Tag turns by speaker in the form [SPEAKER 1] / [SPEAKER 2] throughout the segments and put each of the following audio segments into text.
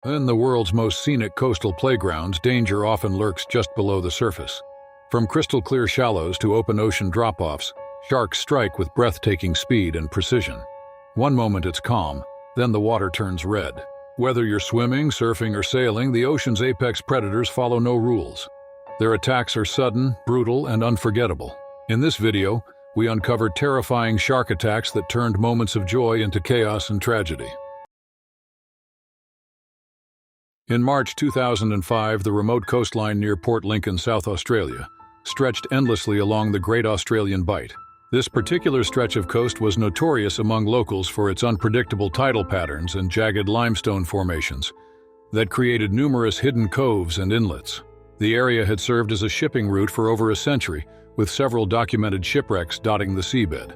[SPEAKER 1] In the world's most scenic coastal playgrounds, danger often lurks just below the surface. From crystal-clear shallows to open ocean drop-offs, sharks strike with breathtaking speed and precision. One moment it's calm, then the water turns red. Whether you're swimming, surfing, or sailing, the ocean's apex predators follow no rules. Their attacks are sudden, brutal, and unforgettable. In this video, we uncovered terrifying shark attacks that turned moments of joy into chaos and tragedy. In March 2005, the remote coastline near Port Lincoln, South Australia, stretched endlessly along the Great Australian Bight. This particular stretch of coast was notorious among locals for its unpredictable tidal patterns and jagged limestone formations that created numerous hidden coves and inlets. The area had served as a shipping route for over a century, with several documented shipwrecks dotting the seabed.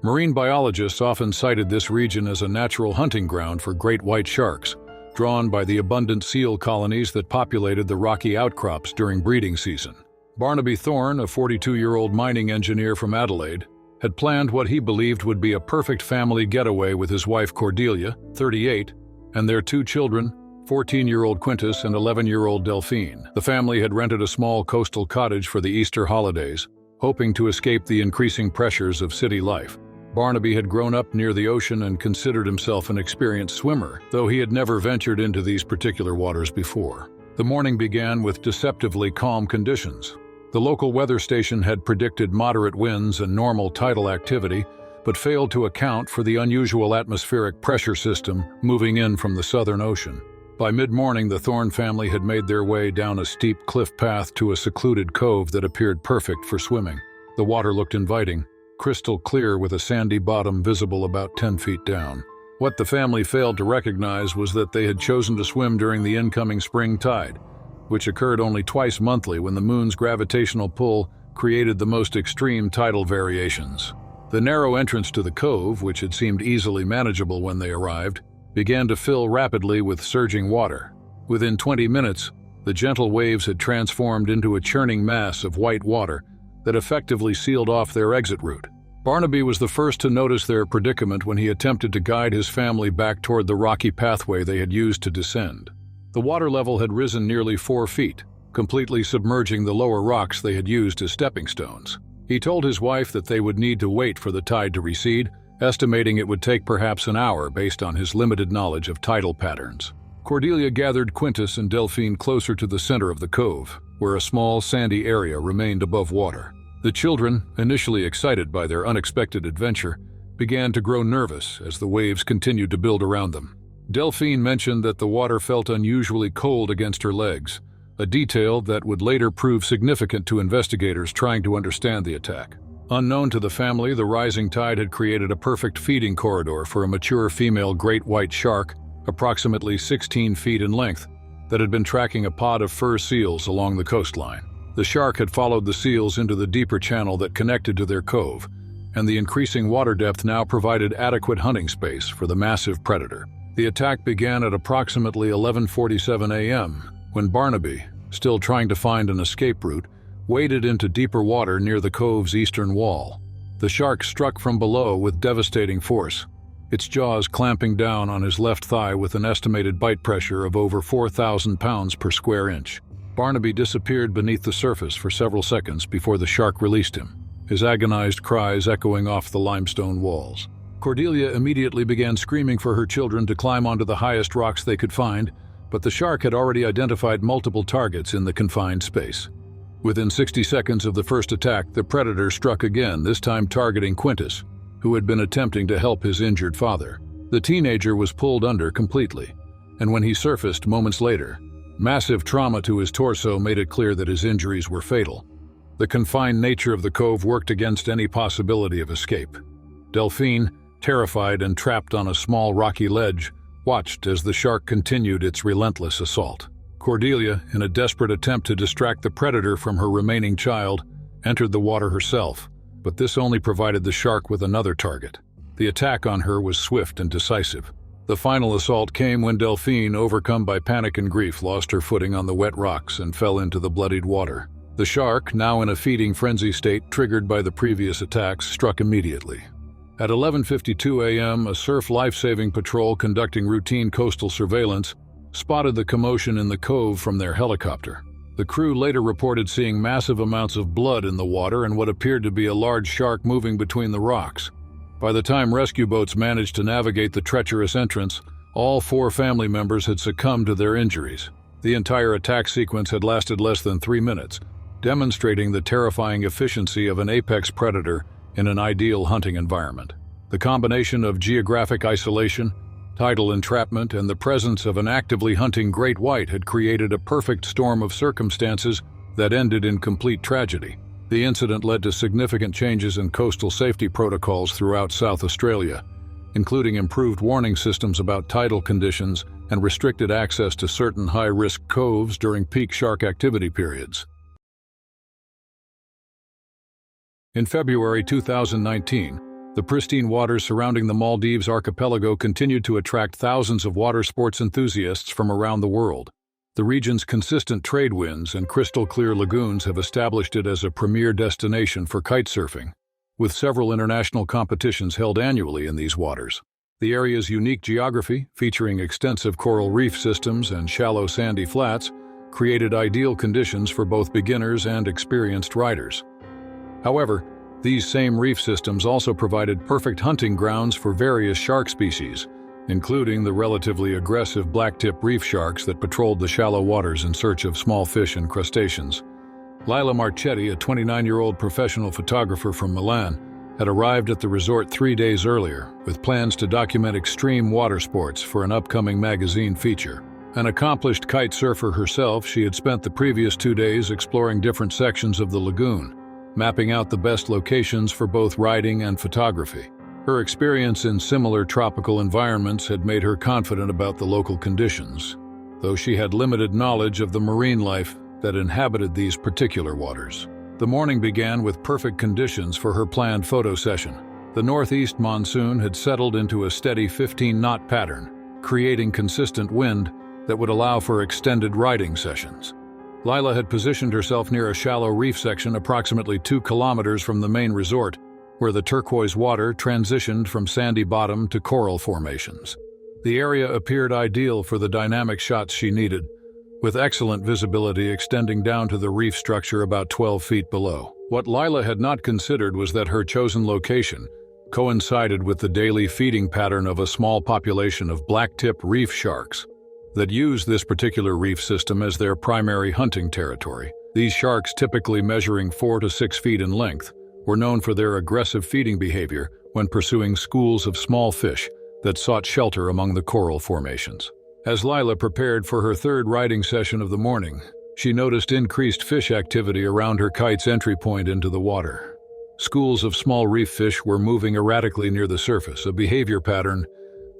[SPEAKER 1] Marine biologists often cited this region as a natural hunting ground for great white sharks, drawn by the abundant seal colonies that populated the rocky outcrops during breeding season. Barnaby Thorne, a 42-year-old mining engineer from Adelaide, had planned what he believed would be a perfect family getaway with his wife Cordelia, 38, and their two children, 14-year-old Quintus and 11-year-old Delphine. The family had rented a small coastal cottage for the Easter holidays, hoping to escape the increasing pressures of city life. Barnaby had grown up near the ocean and considered himself an experienced swimmer, though he had never ventured into these particular waters before. The morning began with deceptively calm conditions. The local weather station had predicted moderate winds and normal tidal activity, but failed to account for the unusual atmospheric pressure system moving in from the Southern Ocean. By mid-morning, the Thorne family had made their way down a steep cliff path to a secluded cove that appeared perfect for swimming. The water looked inviting, crystal clear with a sandy bottom visible about 10 feet down. What the family failed to recognize was that they had chosen to swim during the incoming spring tide, which occurred only twice monthly when the moon's gravitational pull created the most extreme tidal variations. The narrow entrance to the cove, which had seemed easily manageable when they arrived, began to fill rapidly with surging water. Within 20 minutes, the gentle waves had transformed into a churning mass of white water that effectively sealed off their exit route. Barnaby was the first to notice their predicament when he attempted to guide his family back toward the rocky pathway they had used to descend. The water level had risen nearly 4 feet, completely submerging the lower rocks they had used as stepping stones. He told his wife that they would need to wait for the tide to recede, estimating it would take perhaps an hour based on his limited knowledge of tidal patterns. Cordelia gathered Quintus and Delphine closer to the center of the cove, where a small sandy area remained above water. The children, initially excited by their unexpected adventure, began to grow nervous as the waves continued to build around them. Delphine mentioned that the water felt unusually cold against her legs, a detail that would later prove significant to investigators trying to understand the attack. Unknown to the family, the rising tide had created a perfect feeding corridor for a mature female great white shark, approximately 16 feet in length, that had been tracking a pod of fur seals along the coastline. The shark had followed the seals into the deeper channel that connected to their cove, and the increasing water depth now provided adequate hunting space for the massive predator. The attack began at approximately 11:47 a.m., when Barnaby, still trying to find an escape route, waded into deeper water near the cove's eastern wall. The shark struck from below with devastating force, its jaws clamping down on his left thigh with an estimated bite pressure of over 4,000 pounds per square inch. Barnaby disappeared beneath the surface for several seconds before the shark released him, his agonized cries echoing off the limestone walls. Cordelia immediately began screaming for her children to climb onto the highest rocks they could find, but the shark had already identified multiple targets in the confined space. Within 60 seconds of the first attack, the predator struck again, this time targeting Quintus, who had been attempting to help his injured father. The teenager was pulled under completely, and when he surfaced moments later, massive trauma to his torso made it clear that his injuries were fatal. The confined nature of the cove worked against any possibility of escape. Delphine, terrified and trapped on a small rocky ledge, watched as the shark continued its relentless assault. Cordelia, in a desperate attempt to distract the predator from her remaining child, entered the water herself, but this only provided the shark with another target. The attack on her was swift and decisive. The final assault came when Delphine, overcome by panic and grief, lost her footing on the wet rocks and fell into the bloodied water. The shark, now in a feeding frenzy state triggered by the previous attacks, struck immediately. At 11:52 a.m., a surf life-saving patrol conducting routine coastal surveillance spotted the commotion in the cove from their helicopter. The crew later reported seeing massive amounts of blood in the water and what appeared to be a large shark moving between the rocks. By the time rescue boats managed to navigate the treacherous entrance, all 4 family members had succumbed to their injuries. The entire attack sequence had lasted less than 3 minutes, demonstrating the terrifying efficiency of an apex predator in an ideal hunting environment. The combination of geographic isolation, tidal entrapment, and the presence of an actively hunting great white had created a perfect storm of circumstances that ended in complete tragedy. The incident led to significant changes in coastal safety protocols throughout South Australia, including improved warning systems about tidal conditions and restricted access to certain high-risk coves during peak shark activity periods. In February 2019, the pristine waters surrounding the Maldives archipelago continued to attract thousands of water sports enthusiasts from around the world. The region's consistent trade winds and crystal-clear lagoons have established it as a premier destination for kitesurfing, with several international competitions held annually in these waters. The area's unique geography, featuring extensive coral reef systems and shallow sandy flats, created ideal conditions for both beginners and experienced riders. However, these same reef systems also provided perfect hunting grounds for various shark species, including the relatively aggressive blacktip reef sharks that patrolled the shallow waters in search of small fish and crustaceans. Lila Marchetti, a 29-year-old professional photographer from Milan, had arrived at the resort 3 days earlier with plans to document extreme water sports for an upcoming magazine feature. An accomplished kite surfer herself, she had spent the previous 2 days exploring different sections of the lagoon, mapping out the best locations for both riding and photography. Her experience in similar tropical environments had made her confident about the local conditions, though she had limited knowledge of the marine life that inhabited these particular waters. The morning began with perfect conditions for her planned photo session. The northeast monsoon had settled into a steady 15-knot pattern, creating consistent wind that would allow for extended riding sessions. Lila had positioned herself near a shallow reef section approximately 2 kilometers from the main resort, where the turquoise water transitioned from sandy bottom to coral formations. The area appeared ideal for the dynamic shots she needed, with excellent visibility extending down to the reef structure about 12 feet below. What Lila had not considered was that her chosen location coincided with the daily feeding pattern of a small population of blacktip reef sharks that use this particular reef system as their primary hunting territory. These sharks, typically measuring 4 to 6 feet in length, were known for their aggressive feeding behavior when pursuing schools of small fish that sought shelter among the coral formations. As Lila prepared for her 3rd riding session of the morning, she noticed increased fish activity around her kite's entry point into the water. Schools of small reef fish were moving erratically near the surface, a behavior pattern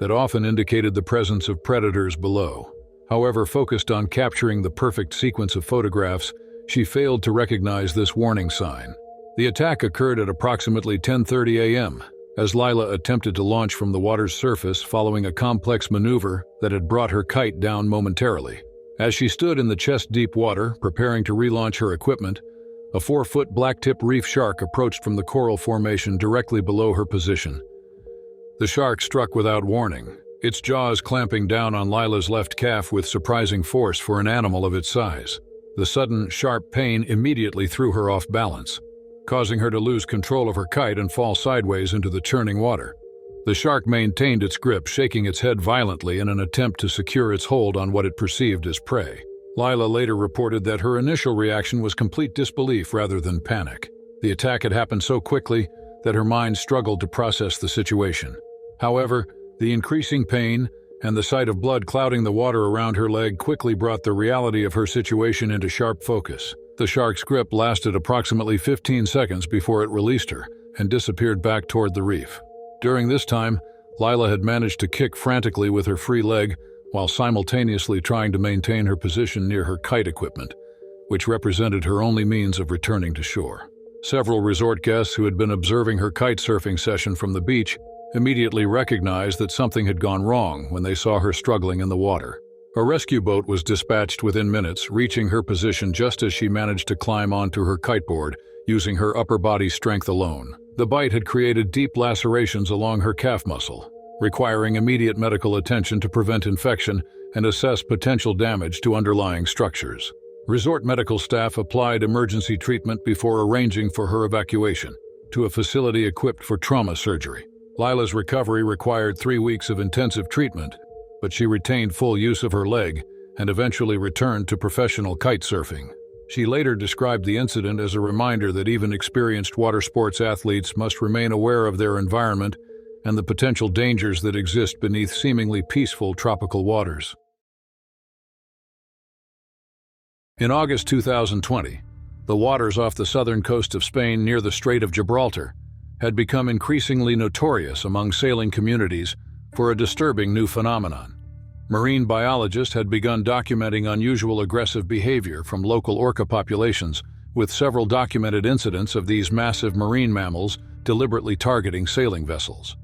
[SPEAKER 1] that often indicated the presence of predators below. However, focused on capturing the perfect sequence of photographs, she failed to recognize this warning sign. The attack occurred at approximately 10:30 a.m., as Lila attempted to launch from the water's surface following a complex maneuver that had brought her kite down momentarily. As she stood in the chest-deep water, preparing to relaunch her equipment, a 4-foot blacktip reef shark approached from the coral formation directly below her position. The shark struck without warning, its jaws clamping down on Lila's left calf with surprising force for an animal of its size. The sudden, sharp pain immediately threw her off balance, causing her to lose control of her kite and fall sideways into the churning water. The shark maintained its grip, shaking its head violently in an attempt to secure its hold on what it perceived as prey. Lila later reported that her initial reaction was complete disbelief rather than panic. The attack had happened so quickly that her mind struggled to process the situation. However, the increasing pain and the sight of blood clouding the water around her leg quickly brought the reality of her situation into sharp focus. The shark's grip lasted approximately 15 seconds before it released her and disappeared back toward the reef. During this time, Lila had managed to kick frantically with her free leg while simultaneously trying to maintain her position near her kite equipment, which represented her only means of returning to shore. Several resort guests who had been observing her kite surfing session from the beach immediately recognized that something had gone wrong when they saw her struggling in the water. A rescue boat was dispatched within minutes, reaching her position just as she managed to climb onto her kiteboard, using her upper body strength alone. The bite had created deep lacerations along her calf muscle, requiring immediate medical attention to prevent infection and assess potential damage to underlying structures. Resort medical staff applied emergency treatment before arranging for her evacuation to a facility equipped for trauma surgery. Lila's recovery required 3 weeks of intensive treatment, but she retained full use of her leg and eventually returned to professional kite surfing. She later described the incident as a reminder that even experienced water sports athletes must remain aware of their environment and the potential dangers that exist beneath seemingly peaceful tropical waters. In August 2020, the waters off the southern coast of Spain near the Strait of Gibraltar had become increasingly notorious among sailing communities for a disturbing new phenomenon. Marine biologists had begun documenting unusual aggressive behavior from local orca populations, with several documented incidents of these massive marine mammals deliberately targeting sailing vessels.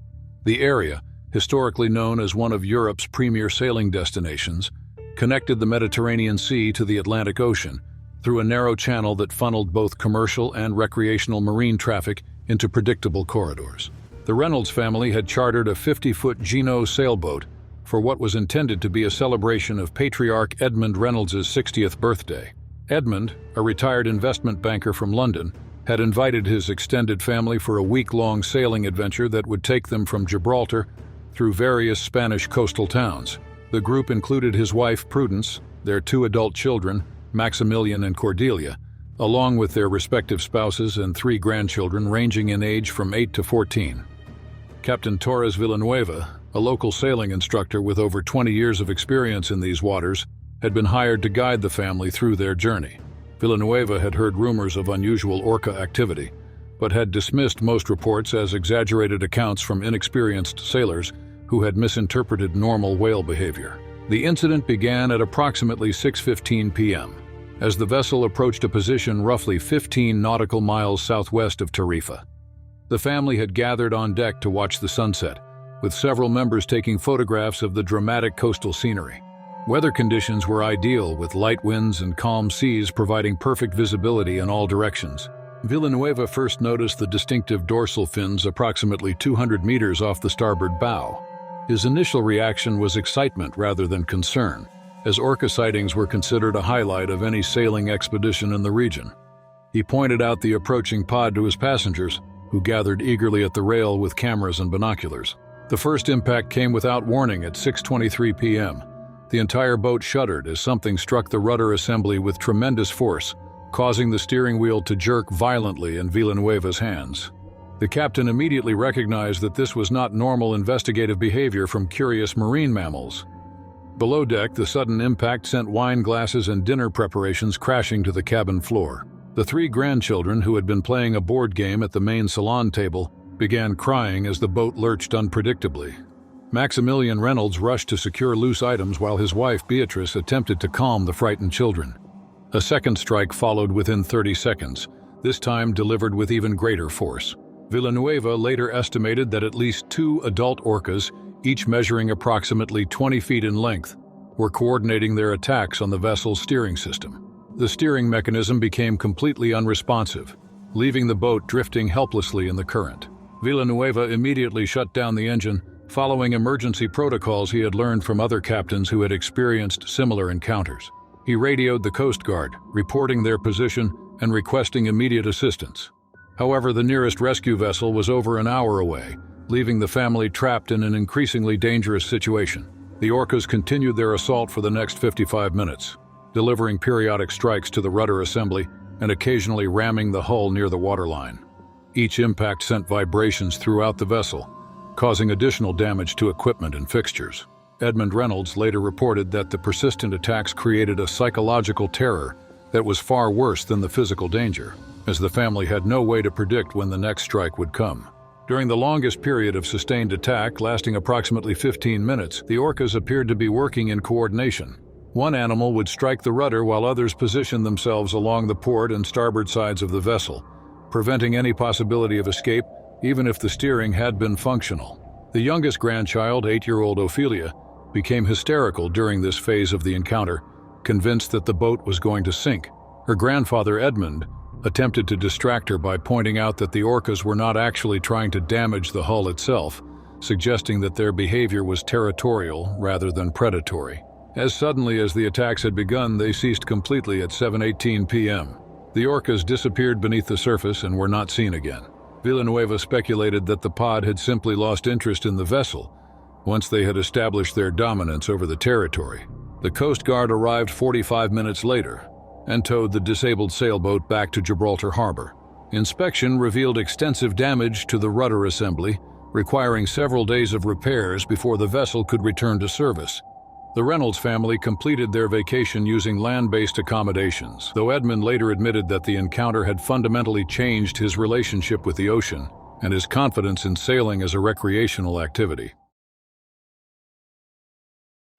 [SPEAKER 1] The area, historically known as one of Europe's premier sailing destinations, connected the Mediterranean Sea to the Atlantic Ocean through a narrow channel that funneled both commercial and recreational marine traffic into predictable corridors. The Reynolds family had chartered a 50-foot Gino sailboat for what was intended to be a celebration of Patriarch Edmund Reynolds' 60th birthday. Edmund, a retired investment banker from London, had invited his extended family for a week-long sailing adventure that would take them from Gibraltar through various Spanish coastal towns. The group included his wife, Prudence, their 2 adult children, Maximilian and Cordelia, along with their respective spouses and 3 grandchildren ranging in age from 8 to 14. Captain Torres Villanueva, a local sailing instructor with over 20 years of experience in these waters, had been hired to guide the family through their journey. Villanueva had heard rumors of unusual orca activity, but had dismissed most reports as exaggerated accounts from inexperienced sailors who had misinterpreted normal whale behavior. The incident began at approximately 6:15 p.m. as the vessel approached a position roughly 15 nautical miles southwest of Tarifa. The family had gathered on deck to watch the sunset, with several members taking photographs of the dramatic coastal scenery. Weather conditions were ideal, with light winds and calm seas providing perfect visibility in all directions. Villanueva first noticed the distinctive dorsal fins approximately 200 meters off the starboard bow. His initial reaction was excitement rather than concern, as orca sightings were considered a highlight of any sailing expedition in the region. He pointed out the approaching pod to his passengers, who gathered eagerly at the rail with cameras and binoculars. The first impact came without warning at 6:23 p.m. The entire boat shuddered as something struck the rudder assembly with tremendous force, causing the steering wheel to jerk violently in Villanueva's hands. The captain immediately recognized that this was not normal investigative behavior from curious marine mammals. Below deck, the sudden impact sent wine glasses and dinner preparations crashing to the cabin floor. The 3 grandchildren, who had been playing a board game at the main salon table, began crying as the boat lurched unpredictably. Maximilian Reynolds rushed to secure loose items while his wife, Beatrice, attempted to calm the frightened children. A second strike followed within 30 seconds, this time delivered with even greater force. Villanueva later estimated that at least 2 adult orcas, each measuring approximately 20 feet in length, were coordinating their attacks on the vessel's steering system. The steering mechanism became completely unresponsive, leaving the boat drifting helplessly in the current. Villanueva immediately shut down the engine, following emergency protocols he had learned from other captains who had experienced similar encounters. He radioed the Coast Guard, reporting their position and requesting immediate assistance. However, the nearest rescue vessel was over an hour away, leaving the family trapped in an increasingly dangerous situation. The orcas continued their assault for the next 55 minutes, delivering periodic strikes to the rudder assembly and occasionally ramming the hull near the waterline. Each impact sent vibrations throughout the vessel, causing additional damage to equipment and fixtures. Edmund Reynolds later reported that the persistent attacks created a psychological terror that was far worse than the physical danger, as the family had no way to predict when the next strike would come. During the longest period of sustained attack, lasting approximately 15 minutes, the orcas appeared to be working in coordination. One animal would strike the rudder while others positioned themselves along the port and starboard sides of the vessel, preventing any possibility of escape, even if the steering had been functional. The youngest grandchild, 8-year-old Ophelia, became hysterical during this phase of the encounter, convinced that the boat was going to sink. Her grandfather, Edmund, attempted to distract her by pointing out that the orcas were not actually trying to damage the hull itself, suggesting that their behavior was territorial rather than predatory. As suddenly as the attacks had begun, they ceased completely at 7:18 p.m. The orcas disappeared beneath the surface and were not seen again. Villanueva speculated that the pod had simply lost interest in the vessel once they had established their dominance over the territory. The Coast Guard arrived 45 minutes later and towed the disabled sailboat back to Gibraltar Harbor. Inspection revealed extensive damage to the rudder assembly, requiring several days of repairs before the vessel could return to service. The Reynolds family completed their vacation using land-based accommodations, though Edmund later admitted that the encounter had fundamentally changed his relationship with the ocean and his confidence in sailing as a recreational activity.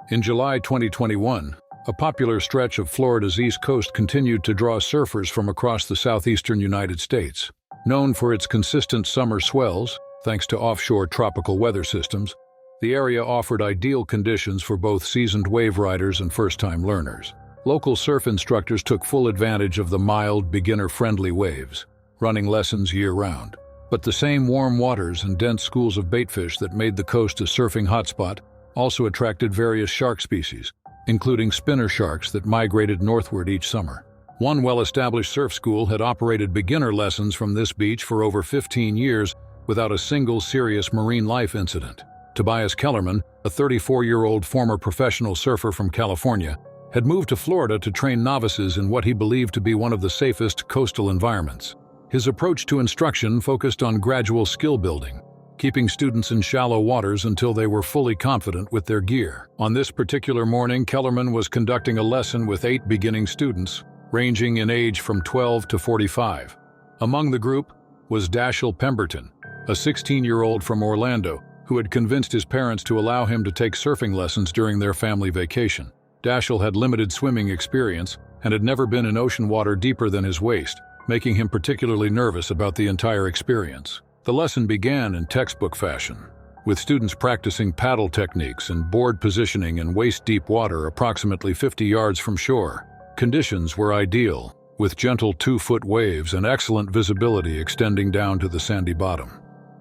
[SPEAKER 1] In July 2021, a popular stretch of Florida's east coast continued to draw surfers from across the southeastern United States. Known for its consistent summer swells, thanks to offshore tropical weather systems, the area offered ideal conditions for both seasoned wave riders and first-time learners. Local surf instructors took full advantage of the mild, beginner-friendly waves, running lessons year-round. But the same warm waters and dense schools of baitfish that made the coast a surfing hotspot also attracted various shark species, including spinner sharks that migrated northward each summer. One well-established surf school had operated beginner lessons from this beach for over 15 years without a single serious marine life incident. Tobias Kellerman, a 34-year-old former professional surfer from California, had moved to Florida to train novices in what he believed to be one of the safest coastal environments. His approach to instruction focused on gradual skill building, keeping students in shallow waters until they were fully confident with their gear. On this particular morning, Kellerman was conducting a lesson with 8 beginning students, ranging in age from 12 to 45. Among the group was Dashiell Pemberton, a 16-year-old from Orlando, who had convinced his parents to allow him to take surfing lessons during their family vacation. Dashiell had limited swimming experience and had never been in ocean water deeper than his waist, making him particularly nervous about the entire experience. The lesson began in textbook fashion, with students practicing paddle techniques and board positioning in waist-deep water approximately 50 yards from shore. Conditions were ideal, with gentle 2-foot waves and excellent visibility extending down to the sandy bottom.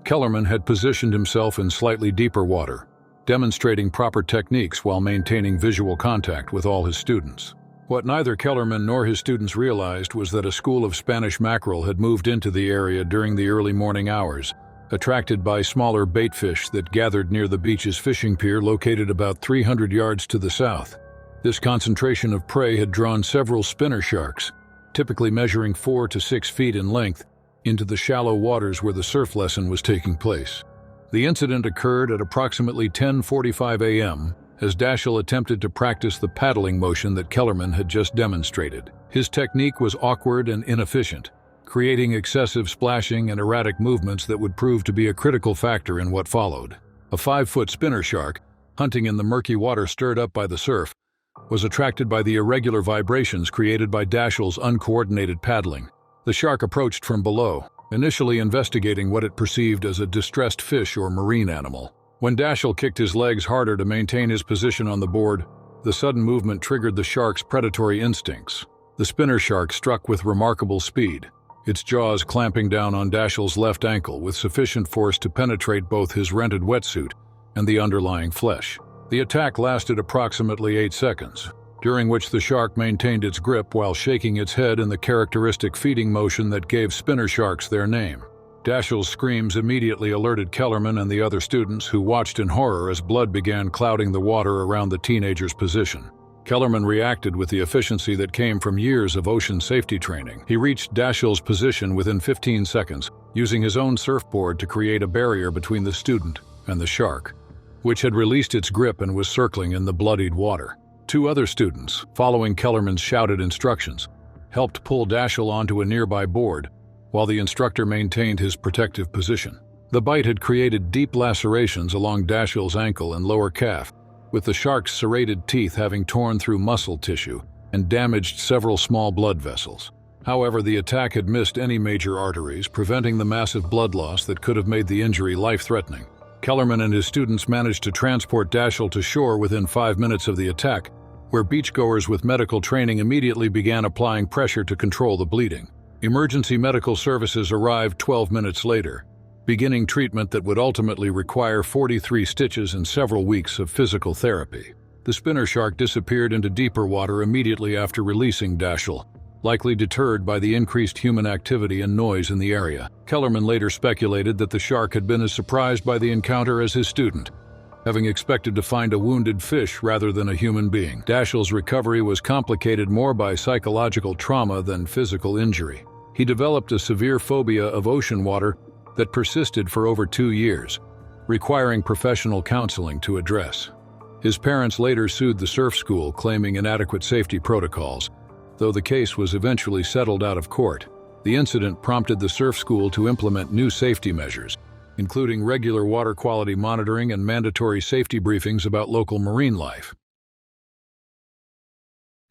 [SPEAKER 1] Kellerman had positioned himself in slightly deeper water, demonstrating proper techniques while maintaining visual contact with all his students. What neither Kellerman nor his students realized was that a school of Spanish mackerel had moved into the area during the early morning hours, attracted by smaller baitfish that gathered near the beach's fishing pier located about 300 yards to the south. This concentration of prey had drawn several spinner sharks, typically measuring 4 to 6 feet in length, into the shallow waters where the surf lesson was taking place. The incident occurred at approximately 10:45 a.m. as Dashiell attempted to practice the paddling motion that Kellerman had just demonstrated. His technique was awkward and inefficient, creating excessive splashing and erratic movements that would prove to be a critical factor in what followed. A 5-foot spinner shark, hunting in the murky water stirred up by the surf, was attracted by the irregular vibrations created by Dashiell's uncoordinated paddling. The shark approached from below, initially investigating what it perceived as a distressed fish or marine animal. When Dashiell kicked his legs harder to maintain his position on the board, the sudden movement triggered the shark's predatory instincts. The spinner shark struck with remarkable speed, its jaws clamping down on Dashiell's left ankle with sufficient force to penetrate both his rented wetsuit and the underlying flesh. The attack lasted approximately 8 seconds, during which the shark maintained its grip while shaking its head in the characteristic feeding motion that gave spinner sharks their name. Dashiell's screams immediately alerted Kellerman and the other students, who watched in horror as blood began clouding the water around the teenager's position. Kellerman reacted with the efficiency that came from years of ocean safety training. He reached Dashiell's position within 15 seconds, using his own surfboard to create a barrier between the student and the shark, which had released its grip and was circling in the bloodied water. 2 other students, following Kellerman's shouted instructions, helped pull Dashiell onto a nearby board, while the instructor maintained his protective position. The bite had created deep lacerations along Dashiell's ankle and lower calf, with the shark's serrated teeth having torn through muscle tissue and damaged several small blood vessels. However, the attack had missed any major arteries, preventing the massive blood loss that could have made the injury life-threatening. Kellerman and his students managed to transport Dashiell to shore within 5 minutes of the attack, where beachgoers with medical training immediately began applying pressure to control the bleeding. Emergency medical services arrived 12 minutes later, beginning treatment that would ultimately require 43 stitches and several weeks of physical therapy. The spinner shark disappeared into deeper water immediately after releasing Daschle, likely deterred by the increased human activity and noise in the area. Kellerman later speculated that the shark had been as surprised by the encounter as his student, having expected to find a wounded fish rather than a human being. Daschle's recovery was complicated more by psychological trauma than physical injury. He developed a severe phobia of ocean water that persisted for over 2 years, requiring professional counseling to address. His parents later sued the surf school, claiming inadequate safety protocols, though the case was eventually settled out of court. The incident prompted the surf school to implement new safety measures, including regular water quality monitoring and mandatory safety briefings about local marine life.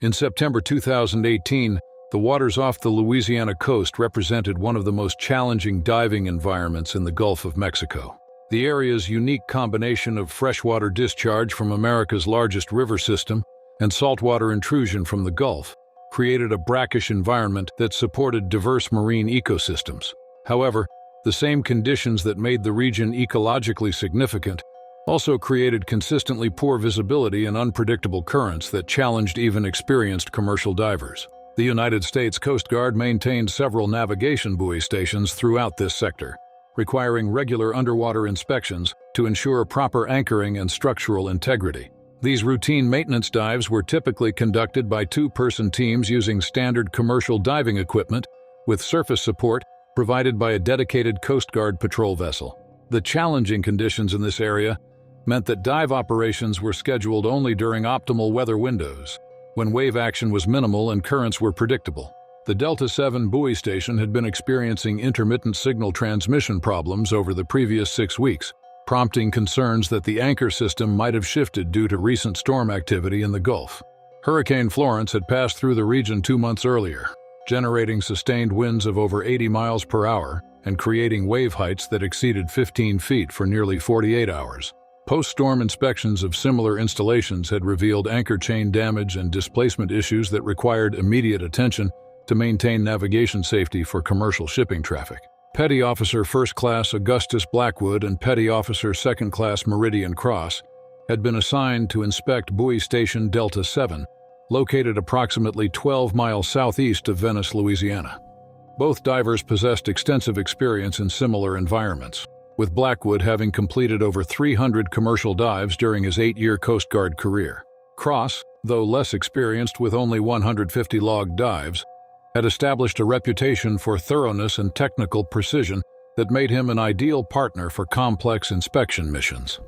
[SPEAKER 1] In September 2018, the waters off the Louisiana coast represented one of the most challenging diving environments in the Gulf of Mexico. The area's unique combination of freshwater discharge from America's largest river system and saltwater intrusion from the Gulf created a brackish environment that supported diverse marine ecosystems. However, the same conditions that made the region ecologically significant also created consistently poor visibility and unpredictable currents that challenged even experienced commercial divers. The United States Coast Guard maintained several navigation buoy stations throughout this sector, requiring regular underwater inspections to ensure proper anchoring and structural integrity. These routine maintenance dives were typically conducted by 2-person teams using standard commercial diving equipment, with surface support provided by a dedicated Coast Guard patrol vessel. The challenging conditions in this area meant that dive operations were scheduled only during optimal weather windows, when wave action was minimal and currents were predictable. The Delta 7 buoy station had been experiencing intermittent signal transmission problems over the previous 6 weeks, prompting concerns that the anchor system might have shifted due to recent storm activity in the Gulf. Hurricane Florence had passed through the region 2 months earlier, generating sustained winds of over 80 miles per hour and creating wave heights that exceeded 15 feet for nearly 48 hours. Post-storm inspections of similar installations had revealed anchor chain damage and displacement issues that required immediate attention to maintain navigation safety for commercial shipping traffic. Petty Officer First Class Augustus Blackwood and Petty Officer Second Class Meridian Cross had been assigned to inspect buoy station Delta 7, located approximately 12 miles southeast of Venice, Louisiana. Both divers possessed extensive experience in similar environments, with Blackwood having completed over 300 commercial dives during his 8-year Coast Guard career. Cross, though less experienced with only 150 logged dives, had established a reputation for thoroughness and technical precision that made him an ideal partner for complex inspection missions.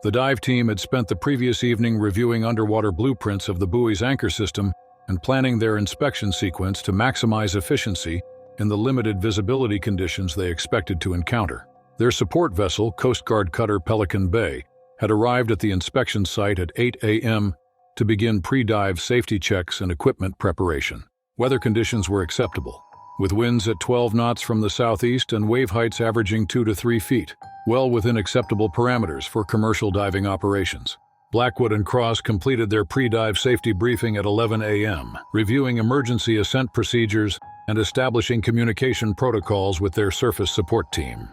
[SPEAKER 1] The dive team had spent the previous evening reviewing underwater blueprints of the buoy's anchor system and planning their inspection sequence to maximize efficiency in the limited visibility conditions they expected to encounter. Their support vessel, Coast Guard cutter Pelican Bay, had arrived at the inspection site at 8 a.m. to begin pre-dive safety checks and equipment preparation. Weather conditions were acceptable, with winds at 12 knots from the southeast and wave heights averaging 2 to 3 feet, well within acceptable parameters for commercial diving operations. Blackwood and Cross completed their pre-dive safety briefing at 11 a.m., reviewing emergency ascent procedures and establishing communication protocols with their surface support team.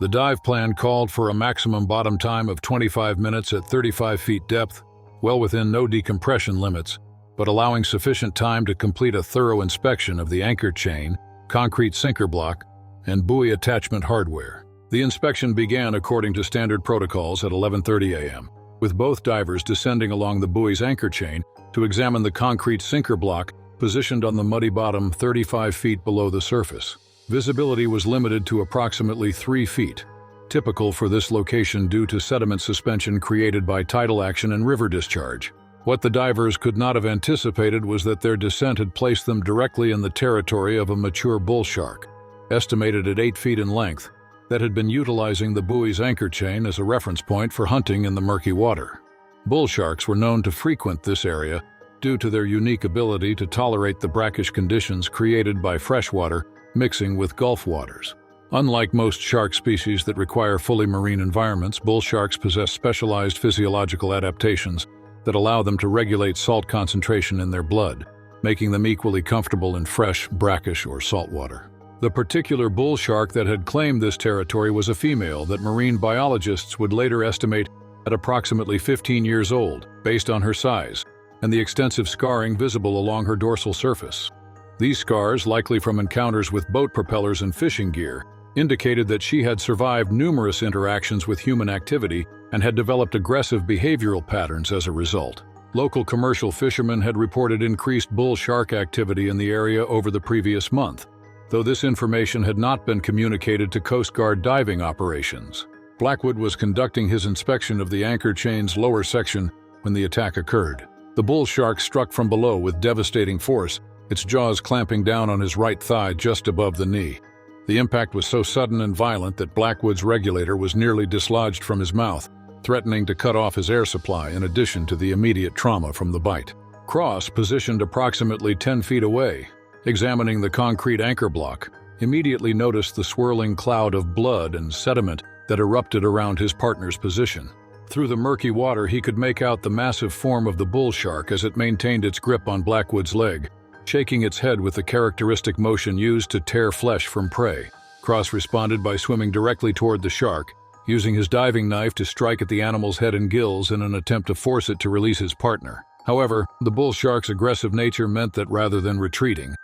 [SPEAKER 1] The dive plan called for a maximum bottom time of 25 minutes at 35 feet depth, well within no decompression limits, but allowing sufficient time to complete a thorough inspection of the anchor chain, concrete sinker block, and buoy attachment hardware. The inspection began according to standard protocols at 11:30 a.m., with both divers descending along the buoy's anchor chain to examine the concrete sinker block positioned on the muddy bottom 35 feet below the surface. Visibility was limited to approximately 3 feet, typical for this location due to sediment suspension created by tidal action and river discharge. What the divers could not have anticipated was that their descent had placed them directly in the territory of a mature bull shark, estimated at 8 feet in length, that had been utilizing the buoy's anchor chain as a reference point for hunting in the murky water. Bull sharks were known to frequent this area due to their unique ability to tolerate the brackish conditions created by freshwater mixing with Gulf waters. Unlike most shark species that require fully marine environments, bull sharks possess specialized physiological adaptations that allow them to regulate salt concentration in their blood, making them equally comfortable in fresh, brackish, or salt water. The particular bull shark that had claimed this territory was a female that marine biologists would later estimate at approximately 15 years old, based on her size, and the extensive scarring visible along her dorsal surface. These scars, likely from encounters with boat propellers and fishing gear, indicated that she had survived numerous interactions with human activity and had developed aggressive behavioral patterns as a result. Local commercial fishermen had reported increased bull shark activity in the area over the previous month, though this information had not been communicated to Coast Guard diving operations. Blackwood was conducting his inspection of the anchor chain's lower section when the attack occurred. The bull shark struck from below with devastating force, its jaws clamping down on his right thigh just above the knee. The impact was so sudden and violent that Blackwood's regulator was nearly dislodged from his mouth, threatening to cut off his air supply in addition to the immediate trauma from the bite. Cross, positioned approximately 10 feet away, examining the concrete anchor block, immediately noticed the swirling cloud of blood and sediment that erupted around his partner's position. Through the murky water, he could make out the massive form of the bull shark as it maintained its grip on Blackwood's leg, shaking its head with the characteristic motion used to tear flesh from prey. Cross responded by swimming directly toward the shark, using his diving knife to strike at the animal's head and gills in an attempt to force it to release his partner. However, the bull shark's aggressive nature meant that rather than retreating,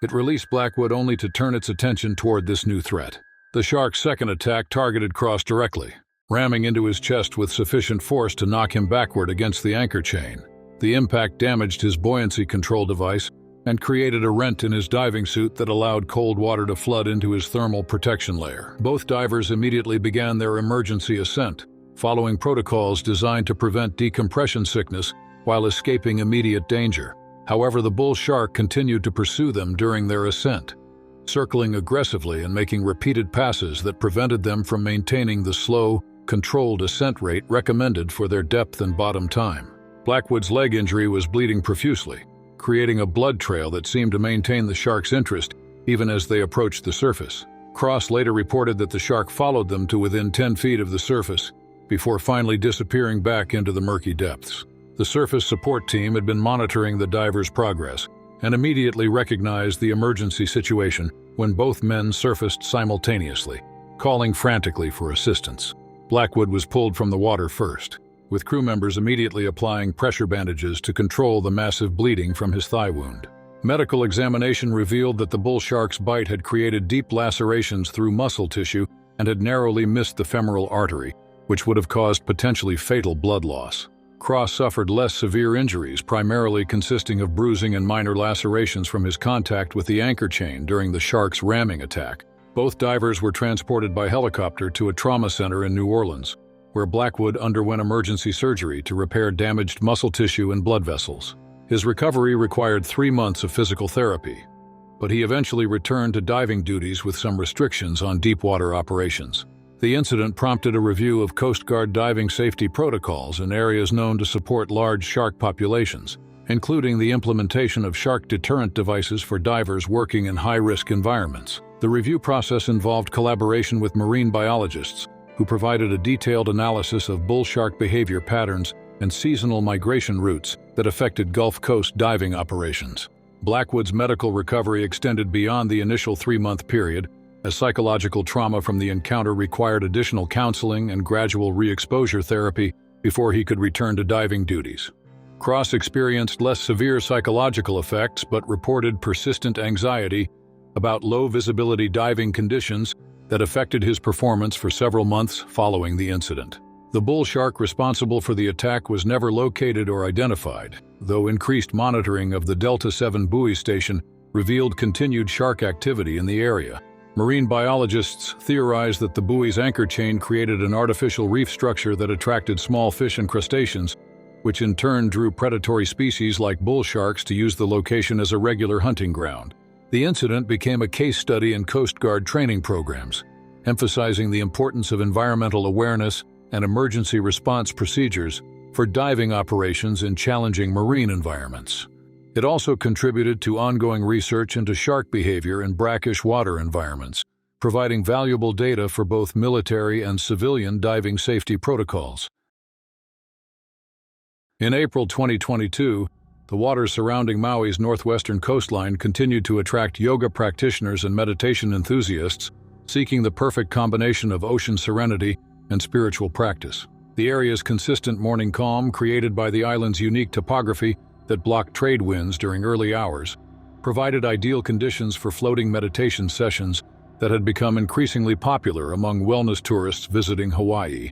[SPEAKER 1] it released Blackwood only to turn its attention toward this new threat. The shark's second attack targeted Cross directly, ramming into his chest with sufficient force to knock him backward against the anchor chain. The impact damaged his buoyancy control device and created a rent in his diving suit that allowed cold water to flood into his thermal protection layer. Both divers immediately began their emergency ascent, following protocols designed to prevent decompression sickness while escaping immediate danger. However, the bull shark continued to pursue them during their ascent, circling aggressively and making repeated passes that prevented them from maintaining the slow, controlled ascent rate recommended for their depth and bottom time. Blackwood's leg injury was bleeding profusely, creating a blood trail that seemed to maintain the shark's interest even as they approached the surface. Cross later reported that the shark followed them to within 10 feet of the surface before finally disappearing back into the murky depths. The surface support team had been monitoring the divers' progress and immediately recognized the emergency situation when both men surfaced simultaneously, calling frantically for assistance. Blackwood was pulled from the water first, with crew members immediately applying pressure bandages to control the massive bleeding from his thigh wound. Medical examination revealed that the bull shark's bite had created deep lacerations through muscle tissue and had narrowly missed the femoral artery, which would have caused potentially fatal blood loss. Cross suffered less severe injuries, primarily consisting of bruising and minor lacerations from his contact with the anchor chain during the shark's ramming attack. Both divers were transported by helicopter to a trauma center in New Orleans, where Blackwood underwent emergency surgery to repair damaged muscle tissue and blood vessels. His recovery required 3 months of physical therapy, but he eventually returned to diving duties with some restrictions on deep-water operations. The incident prompted a review of Coast Guard diving safety protocols in areas known to support large shark populations, including the implementation of shark deterrent devices for divers working in high-risk environments. The review process involved collaboration with marine biologists, who provided a detailed analysis of bull shark behavior patterns and seasonal migration routes that affected Gulf Coast diving operations. Blackwood's medical recovery extended beyond the initial 3-month period, as psychological trauma from the encounter required additional counseling and gradual re-exposure therapy before he could return to diving duties. Cross experienced less severe psychological effects but reported persistent anxiety about low-visibility diving conditions that affected his performance for several months following the incident. The bull shark responsible for the attack was never located or identified, though increased monitoring of the Delta 7 buoy station revealed continued shark activity in the area. Marine biologists theorized that the buoy's anchor chain created an artificial reef structure that attracted small fish and crustaceans, which in turn drew predatory species like bull sharks to use the location as a regular hunting ground. The incident became a case study in Coast Guard training programs, emphasizing the importance of environmental awareness and emergency response procedures for diving operations in challenging marine environments. It also contributed to ongoing research into shark behavior in brackish water environments, providing valuable data for both military and civilian diving safety protocols. In April 2022, the waters surrounding Maui's northwestern coastline continued to attract yoga practitioners and meditation enthusiasts seeking the perfect combination of ocean serenity and spiritual practice. The area's consistent morning calm, created by the island's unique topography that blocked trade winds during early hours, provided ideal conditions for floating meditation sessions that had become increasingly popular among wellness tourists visiting Hawaii.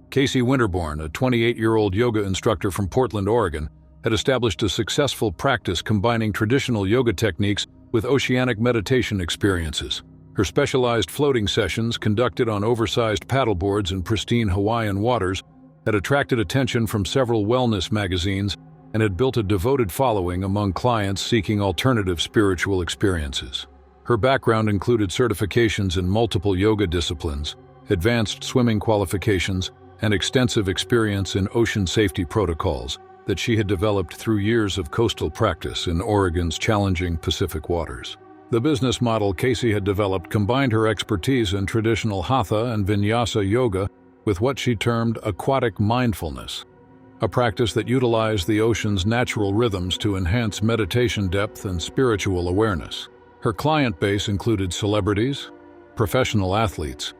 [SPEAKER 1] Casey Winterborn, a 28-year-old yoga instructor from Portland, Oregon, had established a successful practice combining traditional yoga techniques with oceanic meditation experiences. Her specialized floating sessions, conducted on oversized paddleboards in pristine Hawaiian waters, had attracted attention from several wellness magazines and had built a devoted following among clients seeking alternative spiritual experiences. Her background included certifications in multiple yoga disciplines, advanced swimming qualifications, and extensive experience in ocean safety protocols that she had developed through years of coastal practice in Oregon's challenging Pacific waters. The business model Casey had developed combined her expertise in traditional hatha and vinyasa yoga with what she termed aquatic mindfulness, a practice that utilized the ocean's natural rhythms to enhance meditation depth and spiritual awareness. Her client base included celebrities, professional athletes,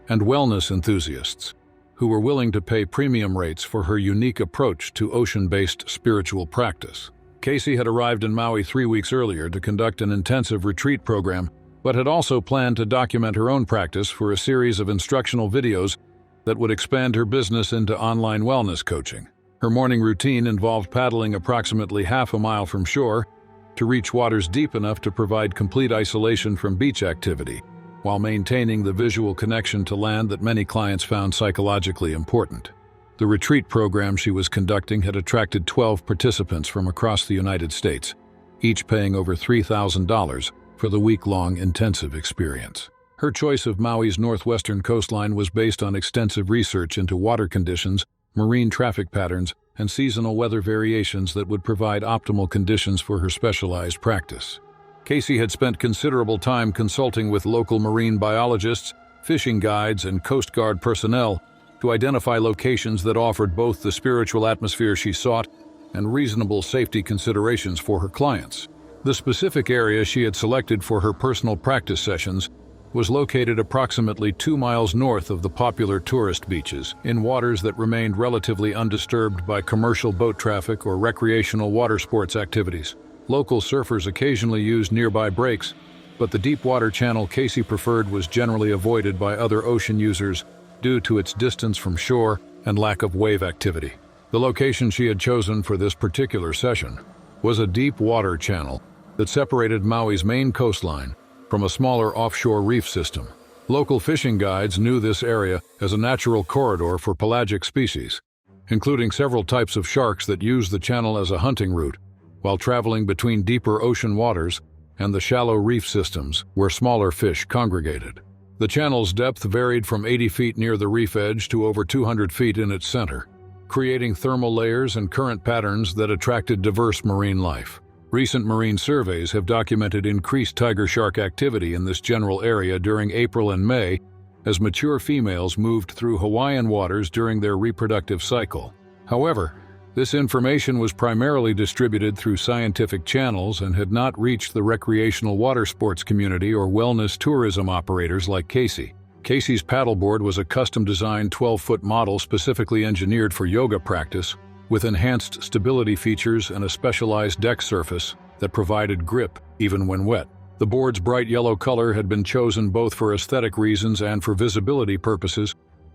[SPEAKER 1] and wellness enthusiasts who were willing to pay premium rates for her unique approach to ocean-based spiritual practice. Casey had arrived in Maui 3 weeks earlier to conduct an intensive retreat program, but had also planned to document her own practice for a series of instructional videos that would expand her business into online wellness coaching. Her morning routine involved paddling approximately half a mile from shore to reach waters deep enough to provide complete isolation from beach activity, while maintaining the visual connection to land that many clients found psychologically important. The retreat program she was conducting had attracted 12 participants from across the United States, each paying over $3,000 for the week-long intensive experience. Her choice of Maui's northwestern coastline was based on extensive research into water conditions, marine traffic patterns, and seasonal weather variations that would provide optimal conditions for her specialized practice. Casey had spent considerable time consulting with local marine biologists, fishing guides, and Coast Guard personnel to identify locations that offered both the spiritual atmosphere she sought and reasonable safety considerations for her clients. The specific area she had selected for her personal practice sessions was located approximately 2 miles north of the popular tourist beaches, in waters that remained relatively undisturbed by commercial boat traffic or recreational water sports activities. Local surfers occasionally used nearby breaks, but the deep water channel Casey preferred was generally avoided by other ocean users due to its distance from shore and lack of wave activity. The location she had chosen for this particular session was a deep water channel that separated Maui's main coastline from a smaller offshore reef system. Local fishing guides knew this area as a natural corridor for pelagic species, including several types of sharks that use the channel as a hunting route while traveling between deeper ocean waters and the shallow reef systems where smaller fish congregated. The channel's depth varied from 80 feet near the reef edge to over 200 feet in its center, creating thermal layers and current patterns that attracted diverse marine life. Recent marine surveys have documented increased tiger shark activity in this general area during April and May as mature females moved through Hawaiian waters during their reproductive cycle. However, this information was primarily distributed through scientific channels and had not reached the recreational water sports community or wellness tourism operators like Casey. Casey's paddleboard was a custom-designed 12-foot model specifically engineered for yoga practice, with enhanced stability features and a specialized deck surface that provided grip even when wet. The board's bright yellow color had been chosen both for aesthetic reasons and for visibility purposes,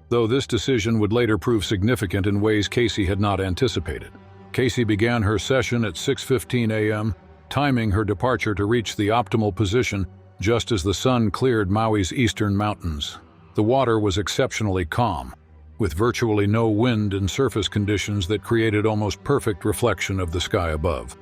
[SPEAKER 1] though this decision would later prove significant in ways Casey had not anticipated. Casey began her session at 6:15 a.m., timing her departure to reach the optimal position just as the sun cleared Maui's eastern mountains. The water was exceptionally calm, with virtually no wind and surface conditions that created almost perfect reflection of the sky above.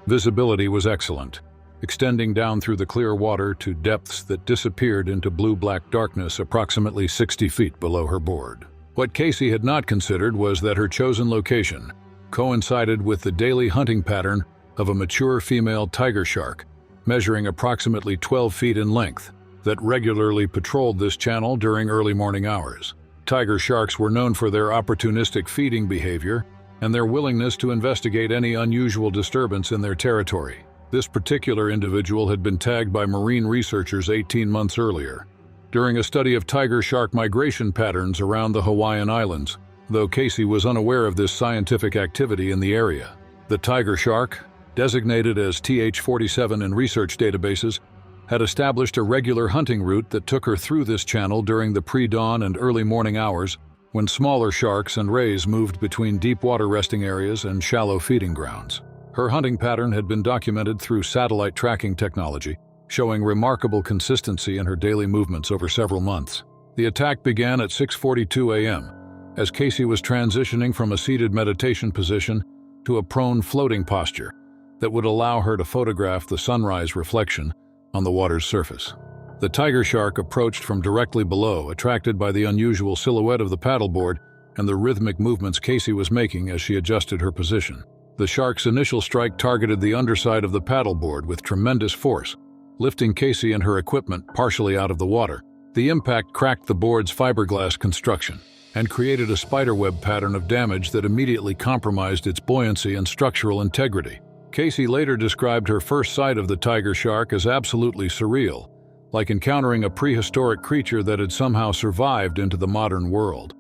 [SPEAKER 1] Visibility was excellent, extending down through the clear water to depths that disappeared into blue-black darkness approximately 60 feet below her board. What Casey had not considered was that her chosen location coincided with the daily hunting pattern of a mature female tiger shark, measuring approximately 12 feet in length, that regularly patrolled this channel during early morning hours. Tiger sharks were known for their opportunistic feeding behavior and their willingness to investigate any unusual disturbance in their territory. This particular individual had been tagged by marine researchers 18 months earlier. During a study of tiger shark migration patterns around the Hawaiian Islands, though Casey was unaware of this scientific activity in the area. The tiger shark, designated as TH47 in research databases, had established a regular hunting route that took her through this channel during the pre-dawn and early morning hours, when smaller sharks and rays moved between deep water resting areas and shallow feeding grounds. Her hunting pattern had been documented through satellite tracking technology, showing remarkable consistency in her daily movements over several months. The attack began at 6:42 a.m., as Casey was transitioning from a seated meditation position to a prone floating posture that would allow her to photograph the sunrise reflection on the water's surface. The tiger shark approached from directly below, attracted by the unusual silhouette of the paddleboard and the rhythmic movements Casey was making as she adjusted her position. The shark's initial strike targeted the underside of the paddleboard with tremendous force, lifting Casey and her equipment partially out of the water. The impact cracked the board's fiberglass construction and created a spiderweb pattern of damage that immediately compromised its buoyancy and structural integrity. Casey later described her first sight of the tiger shark as absolutely surreal, like encountering a prehistoric creature that had somehow survived into the modern world.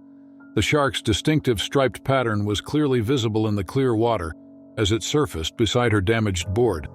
[SPEAKER 1] The shark's distinctive striped pattern was clearly visible in the clear water as it surfaced beside her damaged board,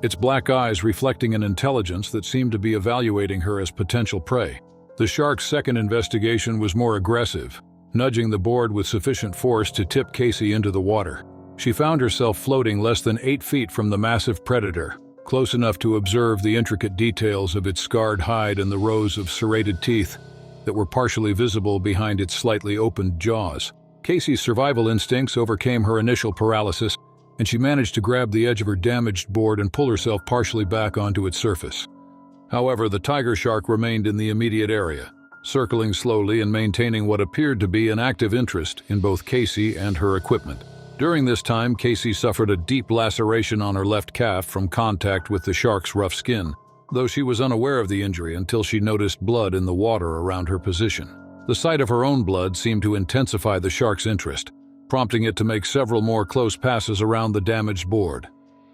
[SPEAKER 1] its black eyes reflecting an intelligence that seemed to be evaluating her as potential prey. The shark's second investigation was more aggressive, nudging the board with sufficient force to tip Casey into the water. She found herself floating less than 8 feet from the massive predator, close enough to observe the intricate details of its scarred hide and the rows of serrated teeth that were partially visible behind its slightly opened jaws. Casey's survival instincts overcame her initial paralysis, and she managed to grab the edge of her damaged board and pull herself partially back onto its surface. However, the tiger shark remained in the immediate area, circling slowly and maintaining what appeared to be an active interest in both Casey and her equipment. During this time, Casey suffered a deep laceration on her left calf from contact with the shark's rough skin, though she was unaware of the injury until she noticed blood in the water around her position. The sight of her own blood seemed to intensify the shark's interest, prompting it to make several more close passes around the damaged board.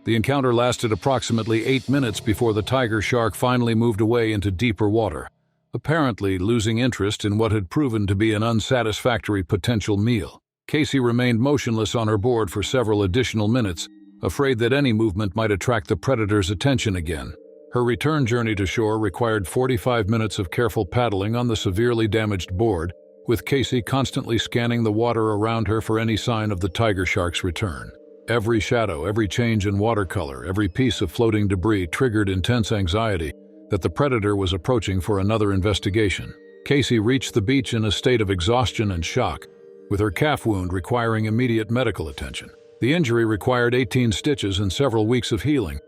[SPEAKER 1] The encounter lasted approximately 8 minutes before the tiger shark finally moved away into deeper water, apparently losing interest in what had proven to be an unsatisfactory potential meal. Casey remained motionless on her board for several additional minutes, afraid that any movement might attract the predator's attention again. Her return journey to shore required 45 minutes of careful paddling on the severely damaged board, with Casey constantly scanning the water around her for any sign of the tiger shark's return. Every shadow, every change in watercolor, every piece of floating debris triggered intense anxiety that the predator was approaching for another investigation. Casey reached the beach in a state of exhaustion and shock, with her calf wound requiring immediate medical attention. The injury required 18 stitches and several weeks of healing,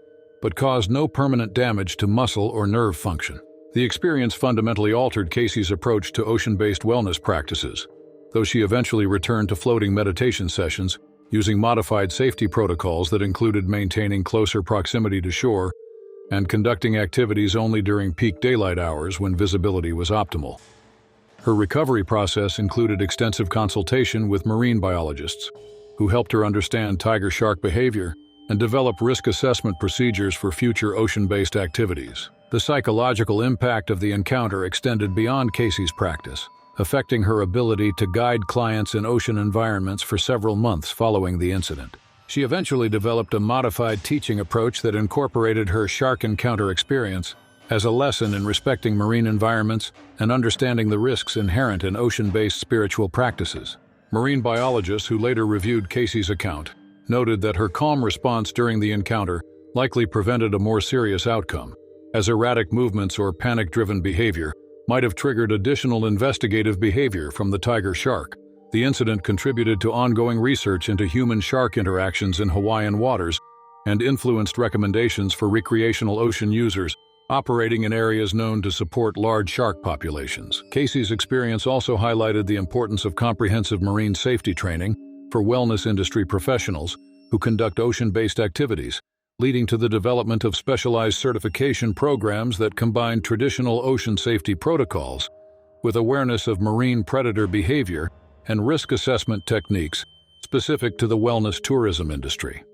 [SPEAKER 1] but caused no permanent damage to muscle or nerve function. The experience fundamentally altered Casey's approach to ocean-based wellness practices, though she eventually returned to floating meditation sessions using modified safety protocols that included maintaining closer proximity to shore and conducting activities only during peak daylight hours when visibility was optimal. Her recovery process included extensive consultation with marine biologists, who helped her understand tiger shark behavior and develop risk assessment procedures for future ocean-based activities. The psychological impact of the encounter extended beyond Casey's practice, affecting her ability to guide clients in ocean environments for several months following the incident. She eventually developed a modified teaching approach that incorporated her shark encounter experience as a lesson in respecting marine environments and understanding the risks inherent in ocean-based spiritual practices. Marine biologists who later reviewed Casey's account noted that her calm response during the encounter likely prevented a more serious outcome, as erratic movements or panic-driven behavior might have triggered additional investigative behavior from the tiger shark. The incident contributed to ongoing research into human-shark interactions in Hawaiian waters and influenced recommendations for recreational ocean users operating in areas known to support large shark populations. Casey's experience also highlighted the importance of comprehensive marine safety training for wellness industry professionals who conduct ocean-based activities, leading to the development of specialized certification programs that combine traditional ocean safety protocols with awareness of marine predator behavior and risk assessment techniques specific to the wellness tourism industry.